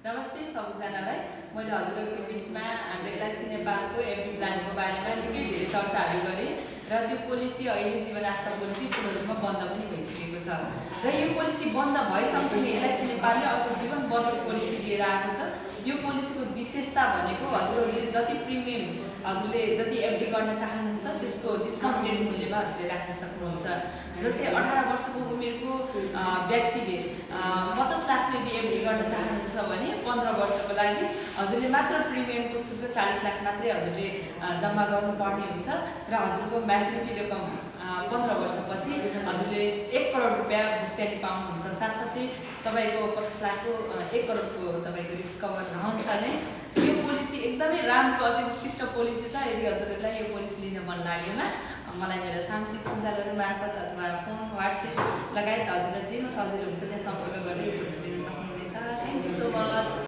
नमस्ते सबैजनालाई। मैले हजुरहरूको बिचमा हाम्रो एलआइसी नेपालको एफडी प्लानको बारेमा निकै धेरै चर्चाहरू गरेँ र त्यो पोलिसी अहिले जीवन आस्था पोलिसी पूर्ण रूपमा बन्द पनि भइसकेको छ र यो पोलिसी बन्द भएसँगसँगै एलआइसी नेपालले अर्को जीवन बचत पोलिसी लिएर आएको छ। यो पोलिसीको विशेषता भनेको हजुरहरूले जति प्रिमियम हजुरले जति एफडी गर्न चाहनुहुन्छ त्यसको डिस्काउन्टेड मूल्यमा हजुरले राख्न सक्नुहुन्छ। जस्तै 18 वर्षको उमेरको व्यक्तिले 50 लाख यदि एफडी गर्न चाहनुहुन्छ भने 15 वर्षको लागि हजुरले मात्र प्रिमियमको शुल्क 40 लाख मात्रै हजुरले जम्मा गर्नुपर्ने हुन्छ र हजुरको म्याच्युरिटी रकम 15 वर्षपछि हजुरले 1 करोड रुपैयाँ भुक्तानी पाउनुहुन्छ। साथसाथै तपाईको 50 लाखको 1 करोडको तपाईको रिस्क कभर रहन्छ नै। यो पोलिसी एकदमै राम्रो अझै उत्कृष्ट पोलिसी छ। यदि हजुरहरूलाई यो पोलिसी लिन मन लागेमा मलाई मेरो सामाजिक सञ्जालहरू मार्फत अथवा फोन व्हाट्सएप लगायत हजुरलाई जेमा सजिलो हुन्छ त्यहाँ सम्पर्क गरेर यो पोलिसी लिन सक्नुहुनेछ। Thank you so much.